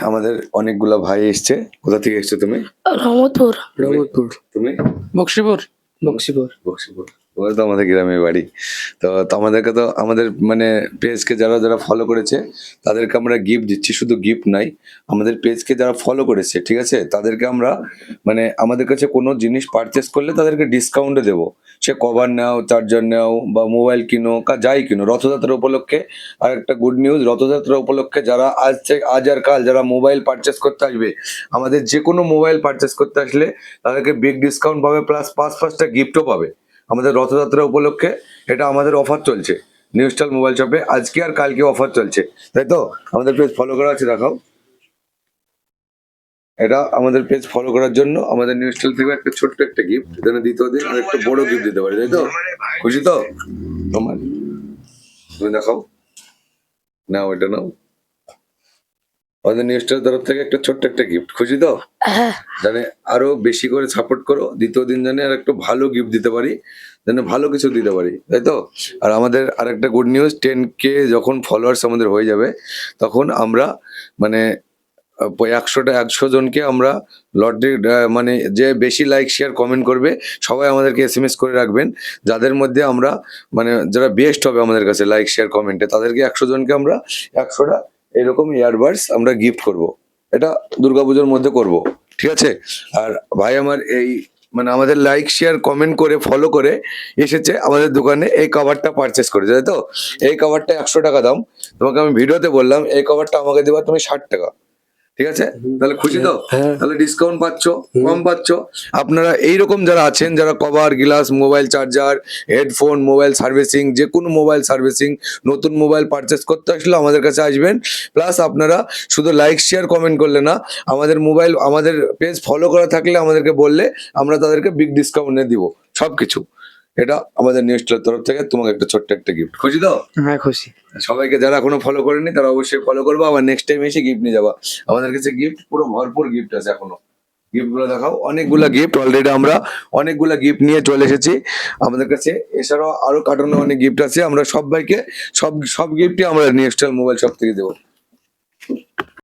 আমাদের অনেকগুলা ভাই এসছে। কোথা থেকে এসছো তুমি? রহমতপুর। রহমতপুর। তুমি? বক্সিপুর। বক্সিপুর। বক্সিপুর। ওরা তো আমাদের গ্রামের বাড়ি। তো আমাদেরকে তো আমাদের মানে পেজকে যারা ফলো করেছে তাদেরকে আমরা গিফট দিচ্ছি। শুধু গিফট নাই, আমাদের পেজকে যারা ফলো করেছে, ঠিক আছে? তাদেরকে আমরা মানে আমাদের কাছে কোনো জিনিস পারচেজ করলে তাদেরকে ডিসকাউন্টে দেবো। সে কভার নাও, চার্জার নাও বা মোবাইল কিনো, যাই কিনো। রথযাত্রা উপলক্ষে আরেকটা গুড নিউজ, রথযাত্রা উপলক্ষে যারা আজ আর কাল যারা মোবাইল পারচেজ করতে আসবে, আমাদের যে কোনো মোবাইল পারচেজ করতে আসলে তাদেরকে বিগ ডিসকাউন্ট পাবে, প্লাস 5টা গিফটও পাবে। আমাদের রথযাত্রা উপলক্ষে এটা আমাদের অফার চলছে নিউ স্টাইল মোবাইল শপে, আজকে আর কালকে অফার চলছে, তাই তো? আমাদের পেজ ফলো করা আছে, দেখাও। এটা আমাদের পেজ ফলো করার জন্য আমাদের নিউ স্টাইল থেকে একটা ছোট্ট একটা গিফট, এখানে দ্বিতীয় দিন আর একটা বড় গিফট দিতে পারি, তাই তো? খুশি তো তোমার? তুমি দেখাও, নাও, এটা নাও। আমাদের নিউ স্টাইল তরফ থেকে একটা ছোট্ট একটা গিফট, খুশি তো? হ্যাঁ। জানে আরো বেশি করে সাপোর্ট করো, দ্বিতীয় দিন জানে আর একটু ভালো গিফট দিতে পারি, যেন ভালো কিছু দিতে পারি, তাই তো? আর আমাদের আরেকটা গুড নিউজ, 10K যখন ফলোয়ার্স আমাদের হয়ে যাবে তখন আমরা মানে 100 জনকে আমরা লটারি, মানে যে বেশি লাইক শেয়ার কমেন্ট করবে সবাই আমাদেরকে SMS করে রাখবেন, যাদের মধ্যে আমরা মানে যারা বেস্ট হবে আমাদের কাছে লাইক শেয়ার কমেন্টে, তাদেরকে 100 জনকে আমরা 100টা এরকম ইয়ারবাডস আমরা গিফট করব। এটা দুর্গাপুজোর মধ্যে করব, ঠিক আছে? আর ভাই আমার এই মানে আমাদের লাইক শেয়ার কমেন্ট করে ফলো করে এসেছে আমাদের দোকানে, এই কভারটা পারচেস করেছে, তাই তো? এই কভারটা 100 টাকা দাম। তোমাকে আমি ভিডিওতে বললাম এই কভারটা আমাকে দেবা তুমি 60 টাকা, ঠিক আছে? তাহলে খুশি তো? হ্যাঁ। তাহলে ডিসকাউন্ট পাচ্ছ, কম পাচ্ছ। আপনারা এইরকম যারা আছেন, যারা cover, glass, mobile charger, headphone, mobile servicing, যে কোনো মোবাইল সার্ভিসিং, নতুন মোবাইল পারচেস করতে আসলে আমাদের কাছে আসবেন। প্লাস আপনারা শুধু লাইক শেয়ার কমেন্ট করলে না, আমাদের পেজ ফলো করা থাকলে আমাদেরকে বললে আমরা তাদেরকে বিগ ডিসকাউন্টে দিব সবকিছু। এটা আমাদের নিউ স্টাইলের তরফ থেকে তোমাকে একটা ছোট্ট একটা গিফট, খুশি তো? হ্যাঁ খুশি। সবাইকে যারা এখনো ফলো করেনি তারা অবশ্যই ফলো করবো, আবার নেক্সট টাইম এসে গিফট নিয়ে যাবা। আমাদের কাছে গিফট পুরো ভরপুর গিফট আছে এখনো। গিফট গুলো দেখাও, অনেকগুলা গিফট অলরেডি আমরা অনেকগুলা গিফট নিয়ে চলে এসেছি আমাদের কাছে। এছাড়াও আরো কার্টুনে অনেক গিফট আছে, আমরা সবাইকে সব গিফটই আমরা নিউ স্টাইল মোবাইল শপ থেকে দেবো।